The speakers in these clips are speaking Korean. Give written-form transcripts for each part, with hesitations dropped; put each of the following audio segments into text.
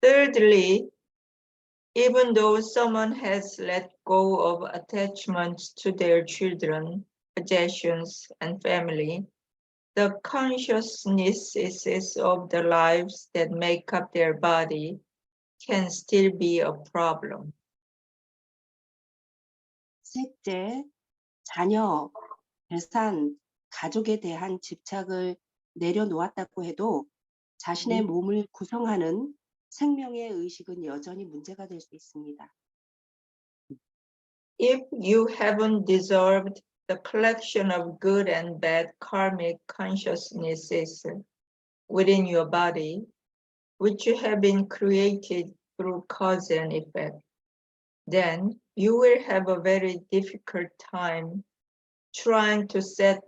Thirdly, even though someone has let go of attachments to their children, possessions, and family, the consciousnesses of the lives that make up their body can still be a problem. 셋째, 자녀, 재산, 가족에 대한 집착을 내려놓았다고 해도 자신의 몸을 구성하는 생명의 의식은 여전히 문제가 될 수 있습니다. If you haven't dissolved the collection of good and bad karmic consciousnesses within your body, which have been created through cause and effect, then you will have a very difficult time trying to set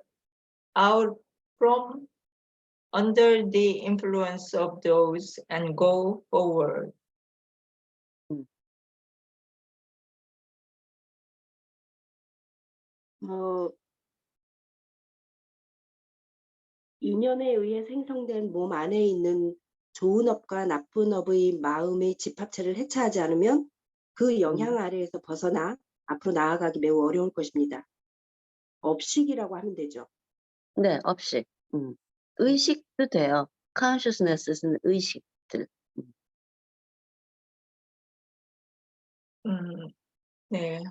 out from under the influence of those and go forward. 인연에 의해 생성된 몸 안에 있는 좋은 업과 나쁜 업의 마음의 집합체를 해체하지 않으면 그 영향 아래에서 벗어나 앞으로 나아가기 매우 어려울 것입니다. 업식이라고 하면 되죠. 네, 업식. 의식도 돼요. consciousness는 의식들. 네,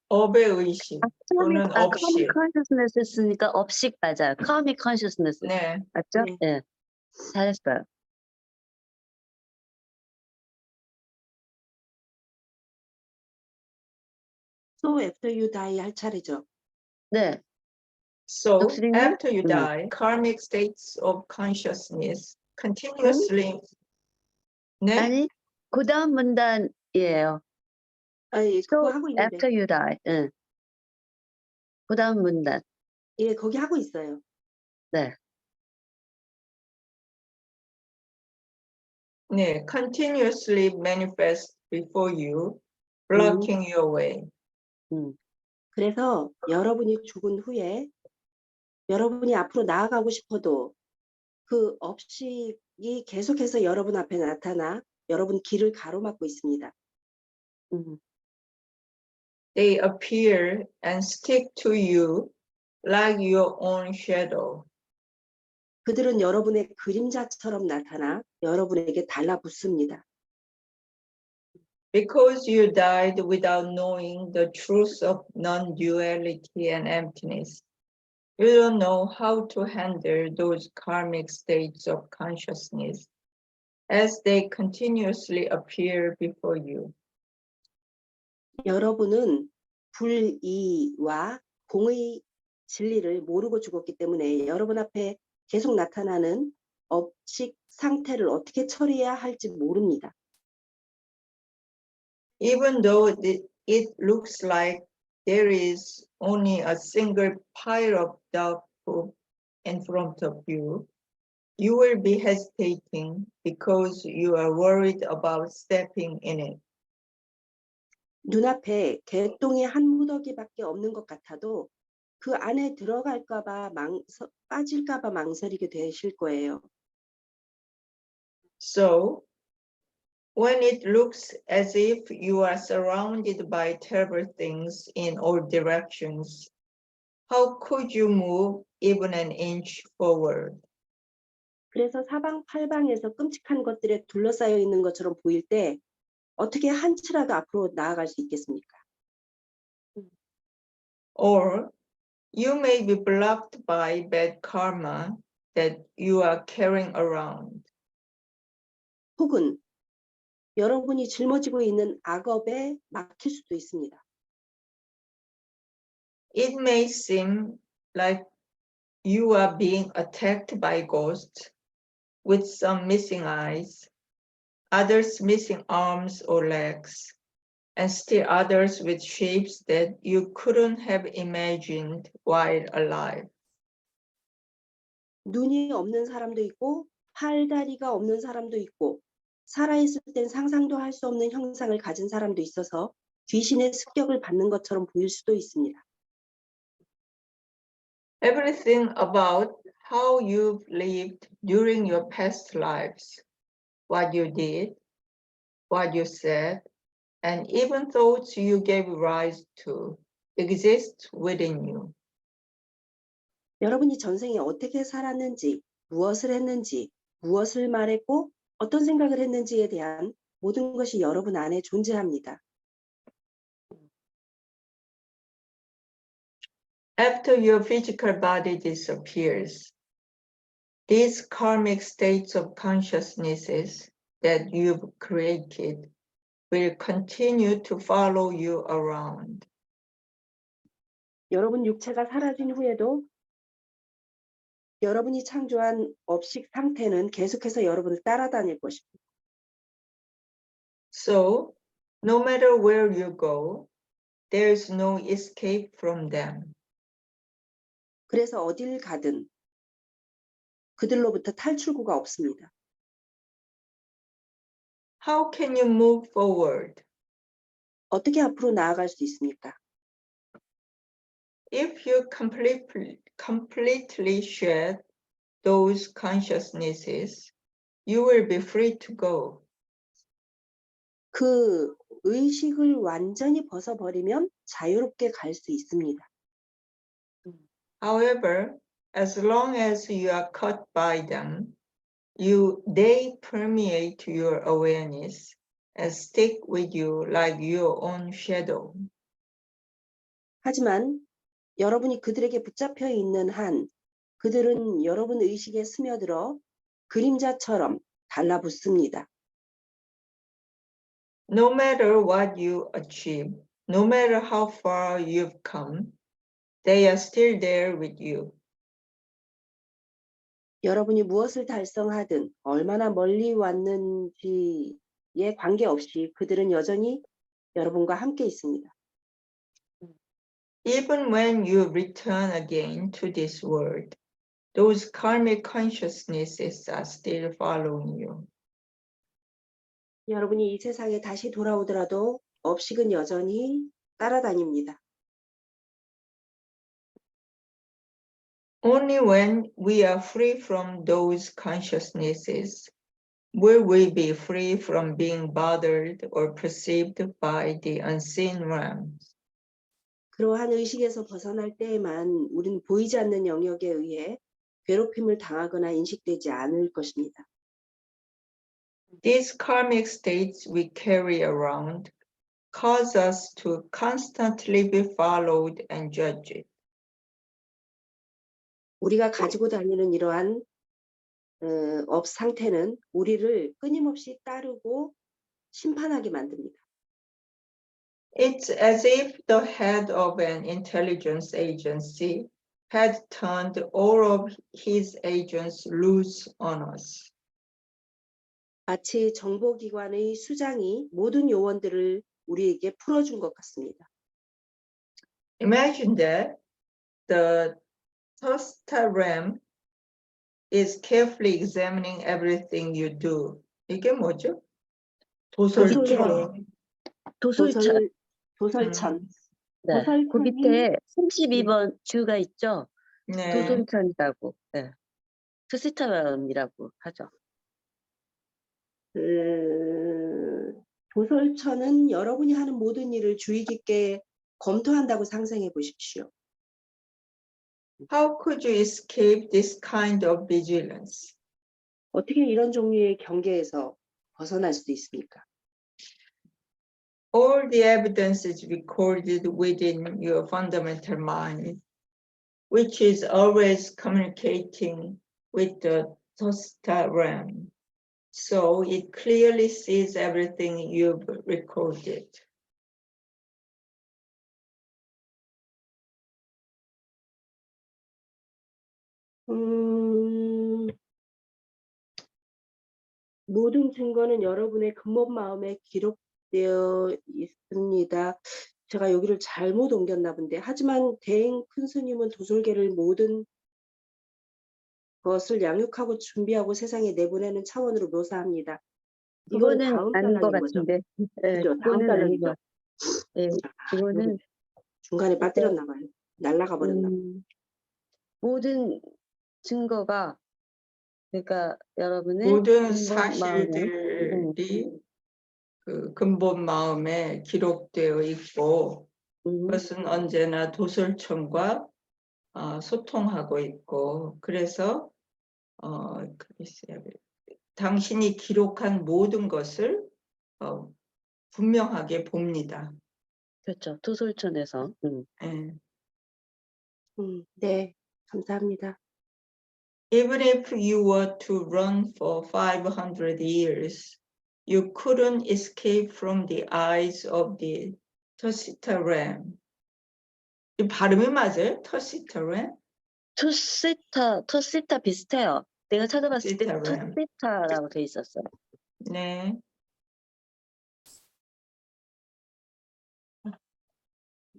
업의 의식 또는 업식. consciousness 했으니까 업식 맞아요. karmic consciousness. 네. 맞죠? 네. 네. 잘했어요. So after you die 할 차례죠. 네. So 독수리님? after you die, karmic states of consciousness continuously. 네? 아니, 그 다음 문단이에요. 예, So 그거 하고 있는데. after you die. 응. 그 다음 문단. 예, 거기 하고 있어요. 네. 네, continuously manifest before you, blocking your way. 그래서 여러분이 죽은 후에 여러분이 앞으로 나아가고 싶어도 그 업식이 계속해서 여러분 앞에 나타나 여러분 길을 가로막고 있습니다. They appear and stick to you like your own shadow. 그들은 여러분의 그림자처럼 나타나 여러분에게 달라붙습니다. Because you died without knowing the truth of non-duality and emptiness, you don't know how to handle those karmic states of consciousness as they continuously appear before you. 여러분은 불이와 공의 진리를 모르고 죽었기 때문에 여러분 앞에 계속 나타나는 업식 상태를 어떻게 처리해야 할지 모릅니다. Even though it looks like there is only a single pile of dog poop in front of you, you will be hesitating because you are worried about stepping in it. 눈앞에 개똥이 한 무더기밖에 없는 것 같아도 그 안에 들어갈까봐 빠질까봐 망설이게 되실 거예요. So, when it looks as if you are surrounded by terrible things in all directions, how could you move even an inch forward? 그래서 사방팔방에서 끔찍한 것들에 둘러싸여 있는 것처럼 보일 때 어떻게 한 치라도 앞으로 나아갈 수 있겠습니까? Or you may be blocked by bad karma that you are carrying around. 혹은 여러분이 짊어지고 있는 악업에 막힐 수도 있습니다. It may seem like you are being attacked by ghosts with some missing eyes, others missing arms or legs, and still others with shapes that you couldn't have imagined while alive. 눈이 없는 사람도 있고 팔다리가 없는 사람도 있고 살아있을 땐 상상도 할 수 없는 형상을 가진 사람도 있어서 귀신의 습격을 받는 것처럼 보일 수도 있습니다. Everything about how you've lived during your past lives, what you did, what you said, and even thoughts you gave rise to exist within you. 여러분이 전생에 어떻게 살았는지, 무엇을 했는지, 무엇을 말했고 어떤 생각을 했는지에 대한 모든 것이 여러분 안에 존재합니다. After your physical body disappears, these karmic states of consciousnesses that you've created will continue to follow you around. 여러분 육체가 사라진 후에도 여러분이 창조한 업식 상태는 계속해서 여러분을 따라다닐 것입니다. So, no matter where you go, there is no escape from them. 그래서 어딜 가든 그들로부터 탈출구가 없습니다. How can you move forward? 어떻게 앞으로 나아갈 수 있습니까? If you completely shed those consciousnesses, you will be free to go. 그 의식을 완전히 벗어버리면 자유롭게 갈 수 있습니다. However, as long as you are caught by them, they permeate your awareness and stick with you like your own shadow. 하지만 여러분이 그들에게 붙잡혀 있는 한 그들은 여러분 의식에 스며들어 그림자처럼 달라붙습니다. No matter what you achieve, no matter how far you've come, they are still there with you. 여러분이 무엇을 달성하든 얼마나 멀리 왔는지에 관계없이 그들은 여전히 여러분과 함께 있습니다. Even when you return again to this world, those karmic consciousnesses are still following you. 여러분이 이 세상에 다시 돌아오더라도 업식은 여전히 따라다닙니다. Only when we are free from those consciousnesses will we be free from being bothered or perceived by the unseen realms. 그러한 의식에서 벗어날 때에만 우리는 보이지 않는 영역에 의해 괴롭힘을 당하거나 인식되지 않을 것입니다. These karmic states we carry around cause us to constantly be followed and judged. 우리가 가지고 다니는 이러한 업 상태는 우리를 끊임없이 따르고 심판하게 만듭니다. It's as if the head of an intelligence agency had turned all of his agents loose on us. 마치 정보기관의 수장이 모든 요원들을 우리에게 풀어준 것 같습니다. Imagine that the Thirsta realm is carefully examining everything you do. 이게 뭐죠? 도설처럼. 도솔천. 도설천. 네. 도설천이- 그 밑에 32번 주가 있죠. 네. 도솔천이라고. 네. 트시타람이라고 하죠. 도설천은 여러분이 하는 모든 일을 주의 깊게 검토한다고 상상해 보십시오. How could you escape this kind of vigilance? 어떻게 이런 종류의 경계에서 벗어날 수도 있습니까? All the evidence is recorded within your fundamental mind, which is always communicating with the Thirsta realm. So it clearly sees everything you've recorded. 모든 증거는 여러분의 근본 마음에 기록되어 있습니다. 제가 여기를 잘못 옮겼나 본데, 하지만 대행 큰 스님은 도솔계를 모든 것을 양육하고 준비하고 세상에 내보내는 차원으로 묘사합니다. 이건 이거는 다음 아닌 것 달락인 거죠? 같은데. 네, 그죠? 다음 이거는 아닌 달락이죠? 것 같아요. 네, 이거는 중간에 빠뜨렸나 봐요. 날라가 버렸나 봐요. 모든 증거가 그러니까 여러분의 모든 근본 마음에 사실들이 그 근본 마음에 기록되어 있고 그것은 언제나 도솔천과 소통하고 있고 그래서 글쎄요. 당신이 기록한 모든 것을 분명하게 봅니다. 그렇죠. 도솔천에서. 예. 네, 감사합니다. Even if you were to run for 500 years, you couldn't escape from the eyes of the Tusita ram. 이 발음이 맞아요? Tusita ram? 투시타 비슷해요. 내가 찾아봤을 때 투시타 램. 투시타라고 돼 있었어요. 네.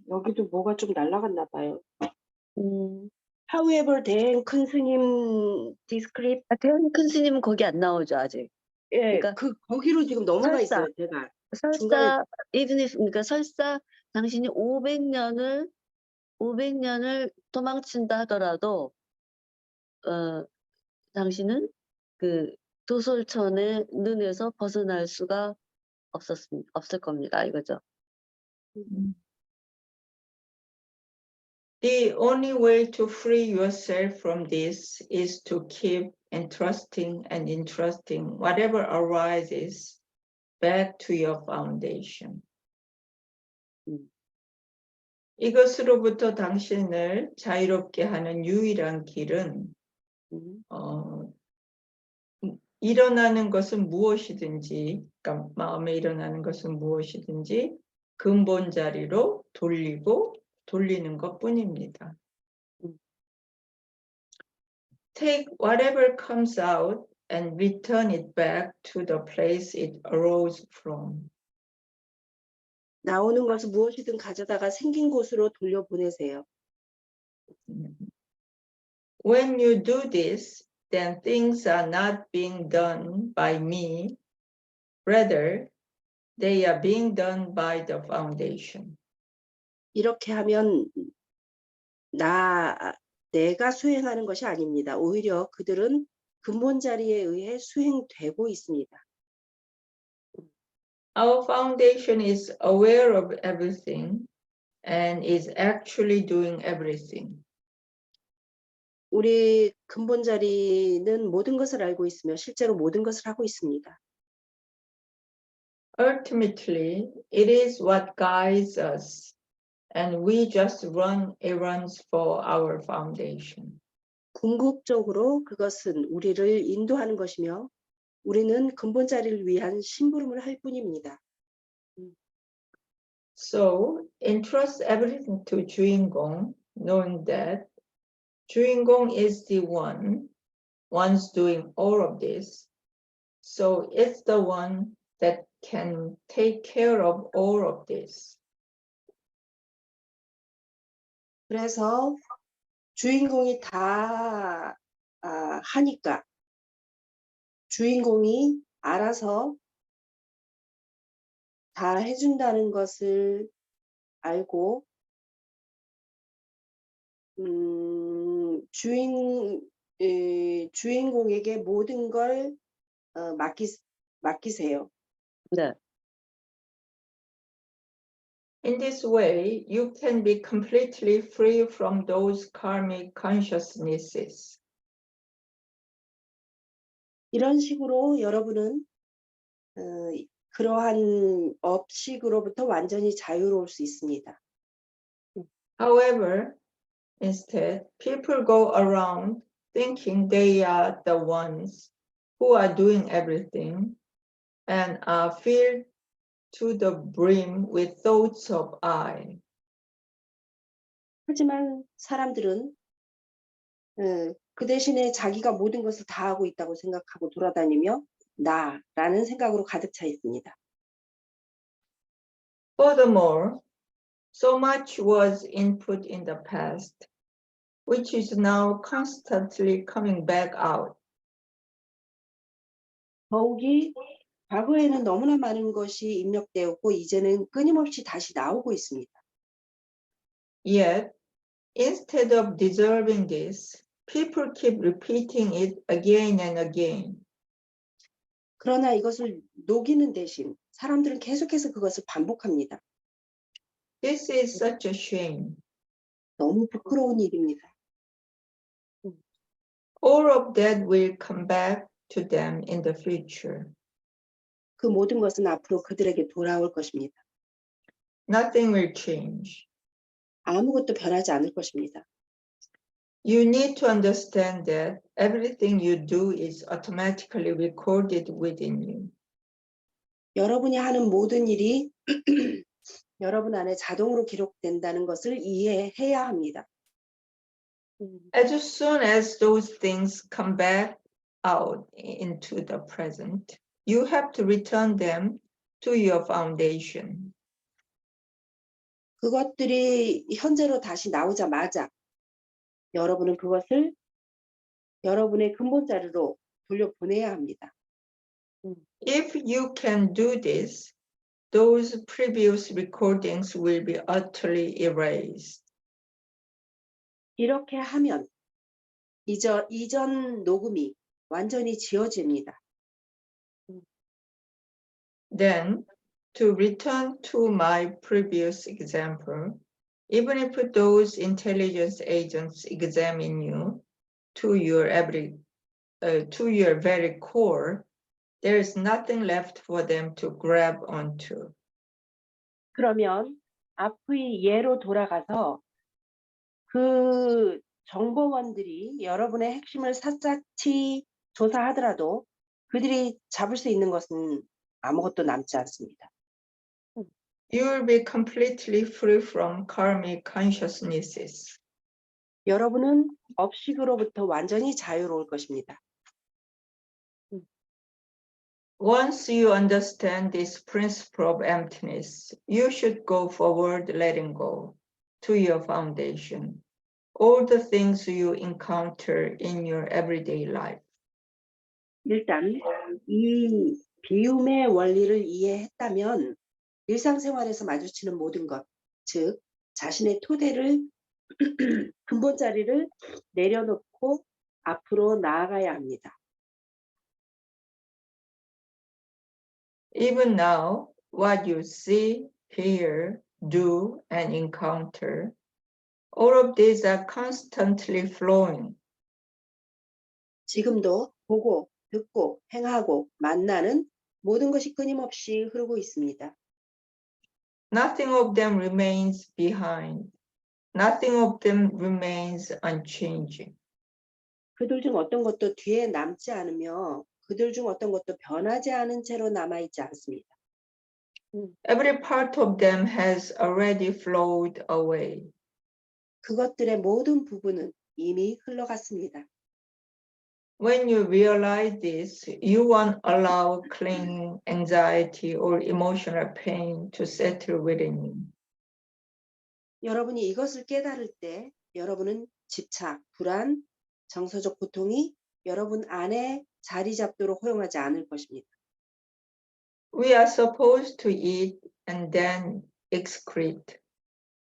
여기도 뭐가 좀 날아갔나 봐요. 음, However, then 큰 스님 디스크립 태연 큰 스님은 거기 안 나오죠 아직. 예, 그러니까 거기로 지금 넘어가 설사. 있어요, 제가. 설사 그러니까 설사 당신이 500년을 도망친다 하더라도 당신은 그 도솔천의 눈에서 벗어날 수가 없을 겁니다. 이거죠. The only way to free yourself from this is to keep entrusting and entrusting whatever arises back to your foundation. 이것으로부터 당신을 자유롭게 하는 유일한 길은 일어나는 것은 무엇이든지, 그러니까 마음에 일어나는 것은 무엇이든지 근본 자리로 돌리는 것뿐입니다. Take whatever comes out and return it back to the place it arose from. 나오는 것을 무엇이든 가져다가 생긴 곳으로 돌려보내세요. When you do this, then things are not being done by me. Rather, they are being done by the foundation. 이렇게 하면 내가 수행하는 것이 아닙니다. 오히려 그들은 근본 자리에 의해 수행되고 있습니다. Our foundation is aware of everything and is actually doing everything. 우리 근본 자리는 모든 것을 알고 있으며 실제로 모든 것을 하고 있습니다. Ultimately, it is what guides us, and we just run errands for our foundation. 궁극적으로 그것은 우리를 인도하는 것이며 우리는 근본 자리를 위한 심부름을 할 뿐입니다. So, entrust everything to 주인공, knowing that 주인공 is the one's doing all of this. So it's the one that can take care of all of this. 그래서 주인공이 다 하니까 주인공이 알아서 다 해준다는 것을 알고 주인공에게 모든 걸 맡기세요. 네. In this way, you can be completely free from those karmic consciousnesses. 이런 식으로 여러분은 그러한 업식으로부터 완전히 자유로울 수 있습니다. However, instead, people go around thinking they are the ones who are doing everything and are filled to the brim with thoughts of I. 하지만 사람들은 그 대신에 자기가 모든 것을 다 하고 있다고 생각하고 돌아다니며 나라는 생각으로 가득 차 있습니다. Furthermore, so much was input in the past, which is now constantly coming back out. 더욱이 과거에는 너무나 많은 것이 입력되었고 이제는 끊임없이 다시 나오고 있습니다. Yet, instead of deserving this, people keep repeating it again and again. 그러나 이것을 녹이는 대신 사람들은 계속해서 그것을 반복합니다. This is such a shame. 너무 부끄러운 일입니다. All of that will come back to them in the future. 그 모든 것은 앞으로 그들에게 돌아올 것입니다. Nothing will change. 아무것도 변하지 않을 것입니다. You need to understand that everything you do is automatically recorded within you. 여러분이 하는 모든 일이 여러분 안에 자동으로 기록된다는 것을 이해해야 합니다. As soon as those things come back out into the present, you have to return them to your foundation. 그것들이 현재로 다시 나오자마자 여러분은 그것을 여러분의 근본 자료로 돌려보내야 합니다. If you can do this, those previous recordings will be utterly erased. 이렇게 하면 이전 녹음이 완전히 지워집니다. Then, to return to my previous example, even if those intelligence agents examine you to your very core, there is nothing left for them to grab onto. 그러면 앞의 예로 돌아가서 그 정보원들이 여러분의 핵심을 샅샅이 조사하더라도 그들이 잡을 수 있는 것은 아무것도 남지 않습니다. You will be completely free from karmic consciousnesses. 여러분은 업식으로부터 완전히 자유로울 것입니다. Once you understand this principle of emptiness, you should go forward letting go to your foundation, all the things you encounter in your everyday life. 일단 이 비움의 원리를 이해했다면 일상생활에서 마주치는 모든 것, 즉 자신의 토대를 근본 자리를 내려놓고 앞으로 나아가야 합니다. Even now, what you see, hear, do, and encounter, all of these are constantly flowing. 지금도 보고, 듣고, 행하고, 만나는 모든 것이 끊임없이 흐르고 있습니다. Nothing of them remains behind. Nothing of them remains unchanging. 그들 중 어떤 것도 뒤에 남지 않으며 그들 중 어떤 것도 변하지 않은 채로 남아있지 않습니다. Every part of them has already flowed away. 그것들의 모든 부분은 이미 흘러갔습니다. When you realize this, you won't allow clinging, anxiety, or emotional pain to settle within you. 여러분이 이것을 깨달을 때 여러분은 집착, 불안, 정서적 고통이 여러분 안에 자리 잡도록 허용하지 않을 것입니다. We are supposed to eat and then excrete,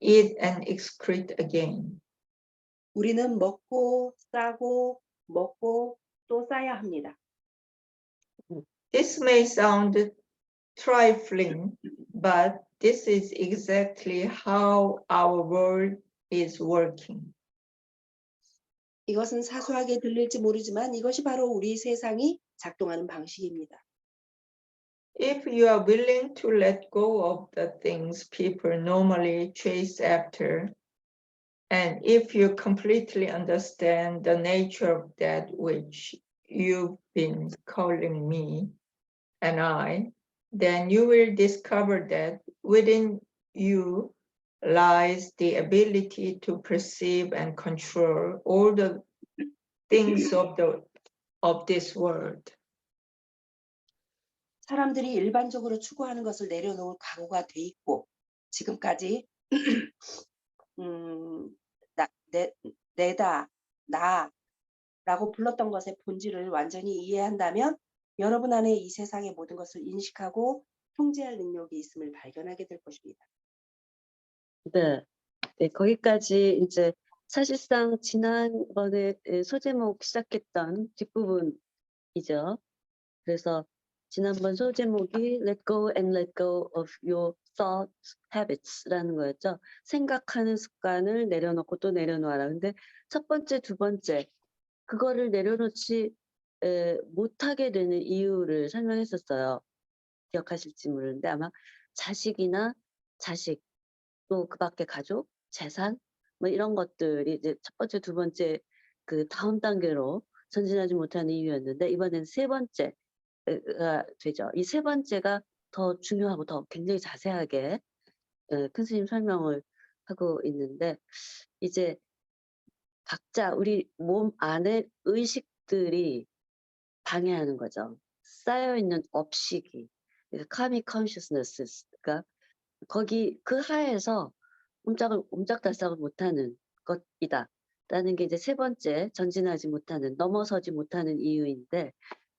eat and excrete again. 우리는 먹고 싸고 먹고 또 싸야 합니다. This may sound trifling, but this is exactly how our world is working. 이것은 사소하게 들릴지 모르지만 이것이 바로 우리 세상이 작동하는 방식입니다. If you are willing to let go of the things people normally chase after, and if you completely understand the nature of that which you've been calling me and I, then you will discover that within you lies the ability to perceive and control all the things of this world. 사람들이 일반적으로 추구하는 것을 내려놓을 각오가 돼 있고 지금까지 내다, 나라고 불렀던 것의 본질을 완전히 이해한다면 여러분 안에 이 세상의 모든 것을 인식하고 통제할 능력이 있음을 발견하게 될 것입니다. 네, 거기까지 이제 사실상 지난번에 소제목 시작했던 뒷부분이죠. 그래서 지난번 소제목이 Let go and let go of your thought habits라는 거였죠. 생각하는 습관을 내려놓고 또 내려놓아라. 근데 첫 번째, 두 번째 그거를 내려놓지 못하게 되는 이유를 설명했었어요. 기억하실지 모르는데 아마 자식이나 자식 또 그 밖에 가족, 재산 뭐 이런 것들이 이제 첫 번째, 두 번째 그 다음 단계로 전진하지 못하는 이유였는데 이번에는 세 번째가 되죠. 이 세 번째가 더 중요하고 더 굉장히 자세하게 큰 스님 설명을 하고 있는데 이제 각자 우리 몸 안에 의식들이 방해하는 거죠. 쌓여 있는 업식이 그러니까 karmic consciousness가 거기 그 하에서 옴짝달싹을 못하는 것이다라는 게 이제 세 번째 전진하지 못하는 넘어서지 못하는 이유인데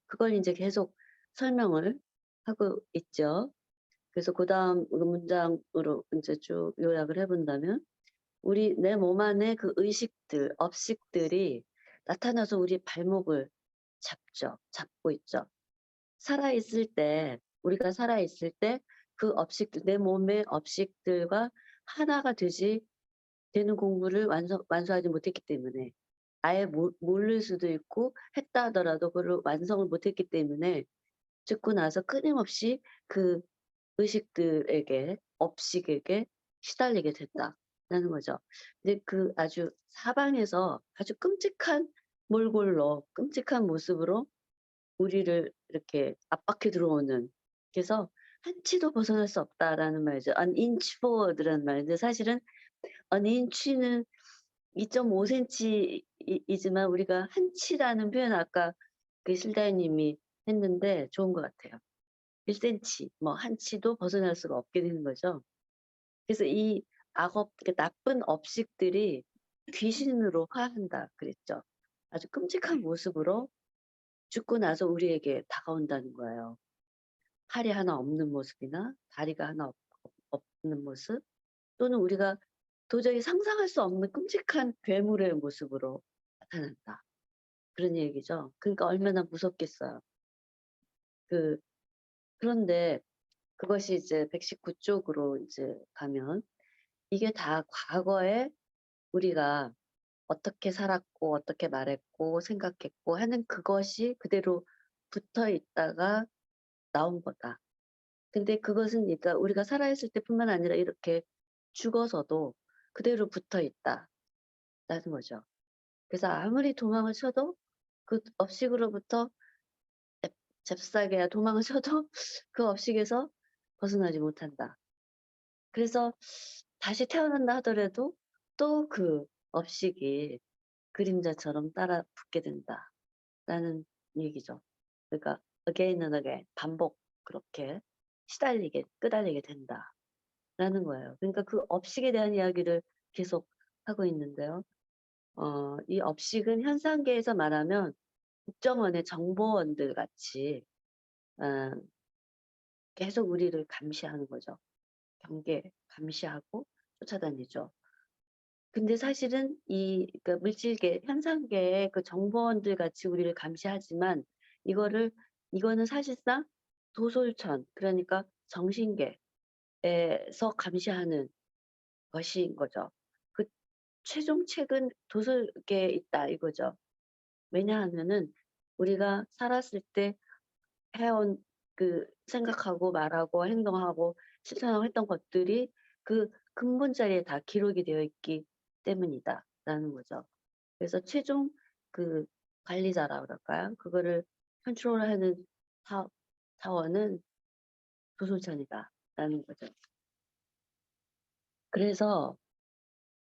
그걸 이제 계속 설명을 하고 있죠. 그래서 그다음 문장으로 이제 쭉 요약을 해본다면 우리 내 몸 안에 그 의식들, 업식들이 나타나서 우리 발목을 잡고 있죠. 살아있을 때, 우리가 살아있을 때 그 업식들, 내 몸의 업식들과 하나가 되는 공부를 완수하지 못했기 때문에 아예 모를 수도 있고 했다 하더라도 그걸 완성을 못했기 때문에 죽고 나서 끊임없이 그 의식들에게, 업식에게 시달리게 됐다라는 거죠. 근데 그 아주 사방에서 아주 끔찍한 몰골로, 끔찍한 모습으로 우리를 이렇게 압박해 들어오는 그래서 한치도 벗어날 수 없다라는 말이죠. An inch forward라는 말인데 사실은 an inch는 2.5cm이지만 우리가 한치라는 표현 아까 그 실다님이 했는데 좋은 것 같아요. 1cm, 뭐 한치도 벗어날 수가 없게 되는 거죠. 그래서 이 나쁜 업식들이 귀신으로 화한다 그랬죠. 아주 끔찍한 모습으로 죽고 나서 우리에게 다가온다는 거예요. 팔이 하나 없는 모습이나 다리가 하나 없는 모습 또는 우리가 도저히 상상할 수 없는 끔찍한 괴물의 모습으로 나타난다. 그런 얘기죠. 그러니까 얼마나 무섭겠어요. 그런데 그것이 이제 119쪽으로 이제 가면 이게 다 과거에 우리가 어떻게 살았고 어떻게 말했고 생각했고 하는 그것이 그대로 붙어 있다가 나온 거다. 근데 그것은 그러니까 우리가 살아있을 때뿐만 아니라 이렇게 죽어서도 그대로 붙어 있다라는 거죠. 그래서 아무리 도망을 쳐도 그 업식으로부터 잽싸게 도망을 쳐도 그 업식에서 벗어나지 못한다. 그래서 다시 태어난다 하더라도 또 그 업식이 그림자처럼 따라 붙게 된다라는 얘기죠. 그러니까 again and again 반복 그렇게 끄달리게 된다라는 거예요. 그러니까 그 업식에 대한 이야기를 계속 하고 있는데요. 이 업식은 현상계에서 말하면 국정원의 정보원들 같이 어, 계속 우리를 감시하는 거죠. 감시하고 쫓아다니죠. 근데 사실은 그러니까 물질계, 현상계의 그 정보원들 같이 우리를 감시하지만 이거는 사실상 도솔천, 그러니까 정신계에서 감시하는 것인 거죠. 그 최종책은 도솔계에 있다 이거죠. 왜냐하면은 우리가 살았을 때 해온 그 생각하고 말하고 행동하고 실천하고 했던 것들이 그 근본 자리에 다 기록이 되어 있기 때문이다라는 거죠. 그래서 최종 그 관리자라 그럴까요? 그거를 컨트롤하는 사원은 조솔천이다라는 거죠. 그래서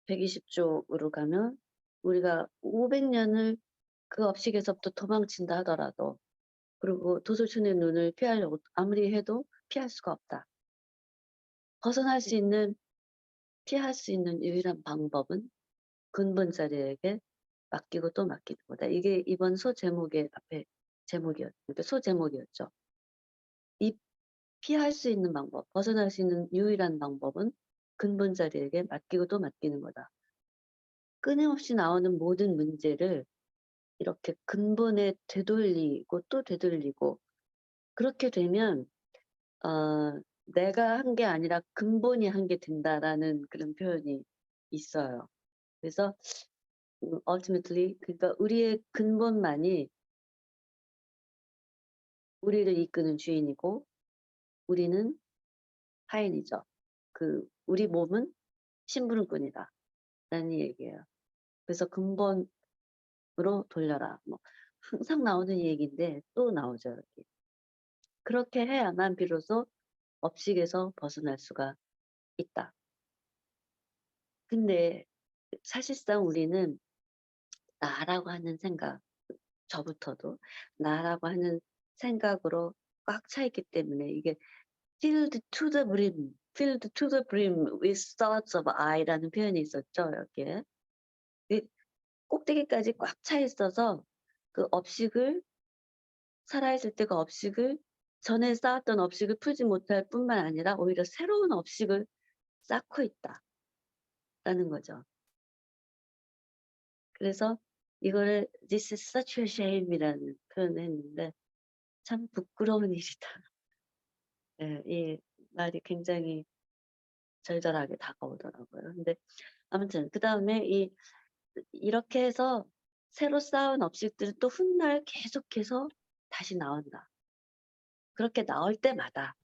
120쪽으로 가면 우리가 500년을 그 업식에서부터 도망친다 하더라도 그리고 도솔천의 눈을 피하려고 아무리 해도 피할 수가 없다. 피할 수 있는 유일한 방법은 근본 자리에게 맡기고 또 맡기는 거다. 이게 이번 소제목의 앞에 소제목이었죠. 이 피할 수 있는 방법, 벗어날 수 있는 유일한 방법은 근본 자리에게 맡기고 또 맡기는 거다. 끊임없이 나오는 모든 문제를 이렇게 근본에 되돌리고 또 되돌리고 그렇게 되면 내가 한 게 아니라 근본이 한 게 된다라는 그런 표현이 있어요. 그래서 ultimately 그러니까 우리의 근본만이 우리를 이끄는 주인이고 우리는 하인이죠. 우리 몸은 심부름꾼이다 라는 얘기예요. 그래서 근본으로 돌려라. 뭐 항상 나오는 얘기인데 또 나오죠. 여기. 그렇게 해야만 비로소 업식에서 벗어날 수가 있다. 근데 사실상 우리는 나라고 하는 생각, 저부터도 나라고 하는 생각으로 꽉 차 있기 때문에 이게 filled to the brim with thoughts of I라는 표현이 있었죠. 여기에. 이 꼭대기까지 꽉 차 있어서 그 업식을 살아있을 때 그 업식을 전에 쌓았던 업식을 풀지 못할 뿐만 아니라 오히려 새로운 업식을 쌓고 있다라는 거죠. 그래서 이거를 This is such a shame이라는 표현을 했는데 참 부끄러운 일이다. 예, 이 말이 굉장히 절절하게 다가오더라고요. 근데 아무튼 그 다음에 이렇게 해서 새로 쌓은 업식들은 또 훗날 계속해서 다시 나온다. 그렇게 나올 때마다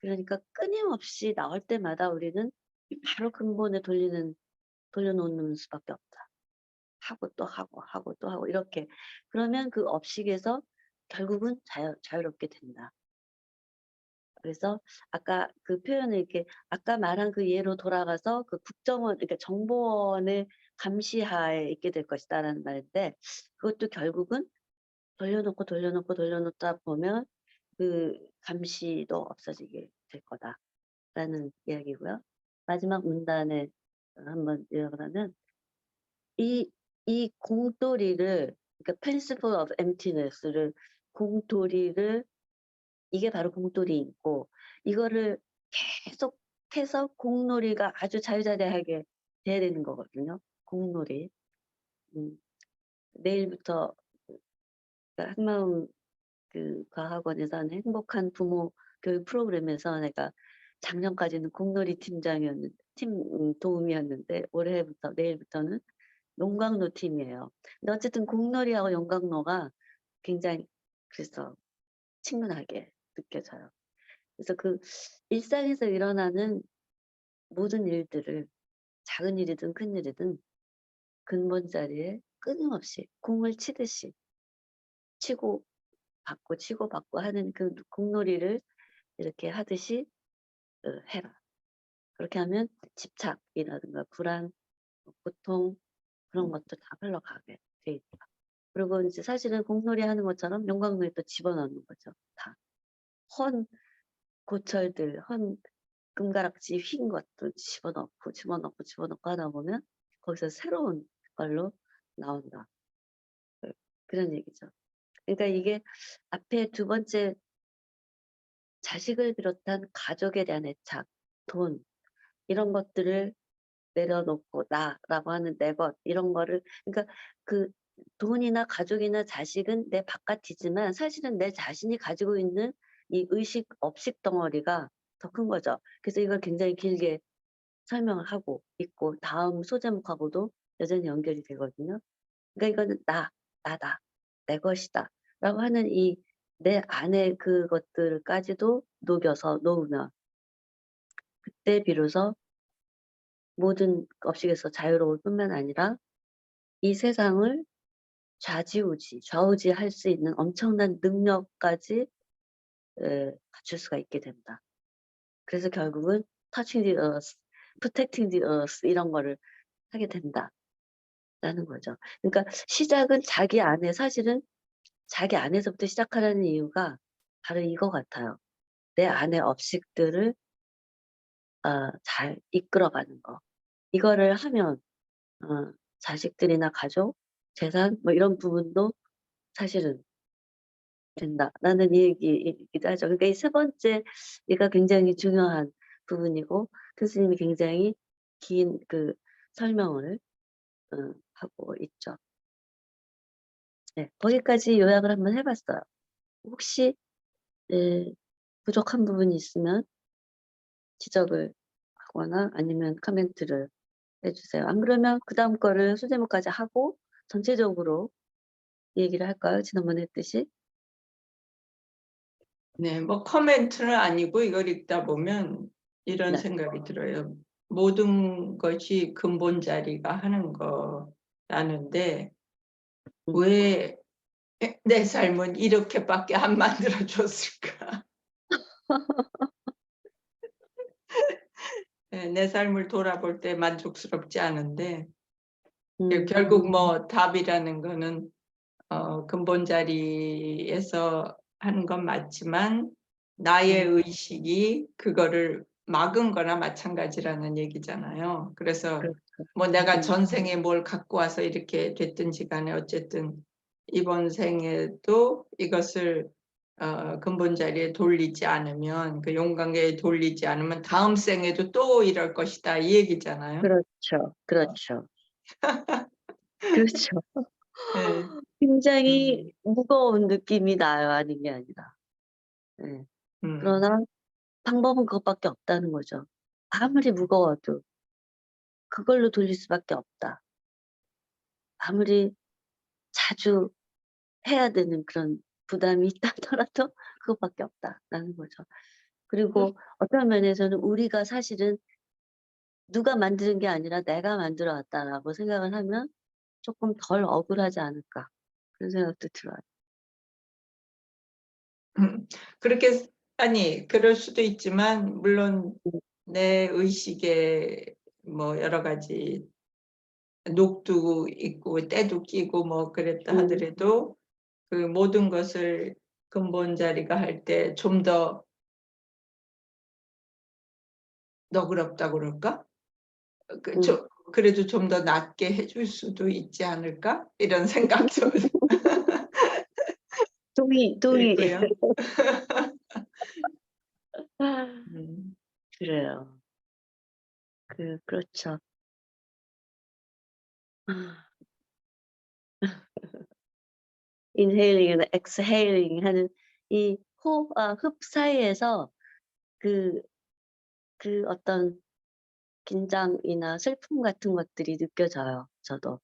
그러니까 끊임없이 나올 때마다 우리는 바로 근본에 돌려놓는 수밖에 없다. 하고 또 하고 하고 또 하고 이렇게 그러면 그 업식에서 결국은 자유롭게 된다. 그래서 아까 그 표현을 이렇게 아까 말한 그 예로 돌아가서 그 국정원 그러니까 정보원의 감시하에 있게 될 것이다라는 말인데 그것도 결국은 돌려놓다 보면 그 감시도 없어지게 될 거다라는 이야기고요. 마지막 문단에 한번 읽어보면 이 공돌이를 그러니까 principle of emptiness를 공돌이를 이게 바로 공돌이이고 이거를 계속해서 공놀이가 아주 자유자재하게 돼야 되는 거거든요. 공놀이. 내일부터 그러니까 한마음 그 과학원에서 하는 행복한 부모 교육 프로그램에서 내가 작년까지는 공놀이 팀장이었는데 도움이었는데 올해부터 내일부터는 용광로 팀이에요. 근데 어쨌든 공놀이하고 용광로가 굉장히 그래서 친근하게 느껴져요. 그래서 그 일상에서 일어나는 모든 일들을 작은 일이든 큰 일이든 근본 자리에 끊임없이 공을 치듯이 치고 받고 하는 그 공놀이를 이렇게 하듯이 해라. 그렇게 하면 집착이라든가 불안, 고통 그런 것도 다 흘러가게 돼 있다. 그리고 이제 사실은 공놀이 하는 것처럼 용광로에 또 집어넣는 거죠. 다. 헌 고철들, 헌 금가락지 휜 것도 집어넣고 하다 보면 거기서 새로운 걸로 나온다. 그런 얘기죠. 그러니까 이게 앞에 두 번째 자식을 비롯한 가족에 대한 애착, 돈 이런 것들을 내려놓고 나라고 하는 내 것 이런 거를 그러니까 그 돈이나 가족이나 자식은 내 바깥이지만 사실은 내 자신이 가지고 있는 이 의식 업식 덩어리가 더 큰 거죠. 그래서 이걸 굉장히 길게 설명을 하고 있고 다음 소제목하고도 여전히 연결이 되거든요. 그러니까 이거는 나다, 내 것이다 라고 하는 이 내 안에 그것들까지도 녹여서 놓으면 그때 비로소 모든 업식에서 자유로울 뿐만 아니라 이 세상을 좌우지할 수 있는 엄청난 능력까지 갖출 수가 있게 된다. 그래서 결국은 touching the earth, protecting the earth 이런 거를 하게 된다라는 거죠. 그러니까 시작은 사실은 자기 안에서부터 시작하라는 이유가 바로 이거 같아요. 내 안의 업식들을 잘 이끌어가는 거. 이거를 하면 자식들이나 가족, 재산 뭐 이런 부분도 사실은 된다라는 얘기이기도 하죠. 그러니까 이 세 번째가 굉장히 중요한 부분이고 교수님이 굉장히 긴 그 설명을 하고 있죠. 네, 거기까지 요약을 한번 해봤어요. 혹시 부족한 부분이 있으면 지적을 하거나 아니면 코멘트를 해주세요. 안 그러면 그 다음 거를 소제목까지 하고 전체적으로 얘기를 할까요? 지난번에 했듯이. 네, 뭐 커멘트는 아니고 이걸 읽다 보면 이런 네. 생각이 들어요. 모든 것이 근본 자리가 하는 거라는데 왜 내 삶은 이렇게밖에 안 만들어 줬을까? 내 삶을 돌아볼 때 만족스럽지 않은데 결국 뭐 답이라는 거는 근본 자리에서 하는 건 맞지만 나의 의식이 그거를 막은 거나 마찬가지라는 얘기잖아요. 그래서 그렇죠. 뭐 내가 전생에 뭘 갖고 와서 이렇게 됐든지 간에 어쨌든 이번 생에도 이것을 근본 자리에 돌리지 않으면 그 용광계에 돌리지 않으면 다음 생에도 또 이럴 것이다 이 얘기잖아요. 그렇죠. 그렇죠. 그렇죠. 네. 굉장히 무거운 느낌이 나요. 아닌 게 아니라. 네. 그러나 방법은 그것밖에 없다는 거죠. 아무리 무거워도 그걸로 돌릴 수밖에 없다. 아무리 자주 해야 되는 그런 부담이 있다 하더라도 그것밖에 없다라는 거죠. 그리고 어떤 면에서는 우리가 사실은 누가 만드는 게 아니라 내가 만들어 왔다라고 생각을 하면 조금 덜 억울하지 않을까 그런 생각도 들어요. 그렇게 아니 그럴 수도 있지만 물론 내 의식에 뭐 여러 가지 녹도 있고 때도 끼고 뭐 그랬다 하더라도 그 모든 것을 근본 자리가 할 때 좀 더 너그럽다 그럴까? 그래도 좀 더 낫게 해줄 수도 있지 않을까? 이런 생각도 동의. 들고요. 그래요. 그렇죠. 인헤일링이나 엑스헤일링 하는 이 호흡과 흡 사이에서 그 어떤 긴장이나 슬픔 같은 것들이 느껴져요. 저도.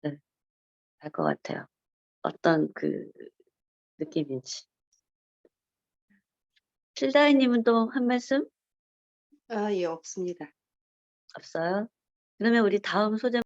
네. 알 것 같아요. 어떤 그 느낌인지. 실다이님은 또 한 말씀 예, 없습니다. 없어요? 그러면 우리 다음 소제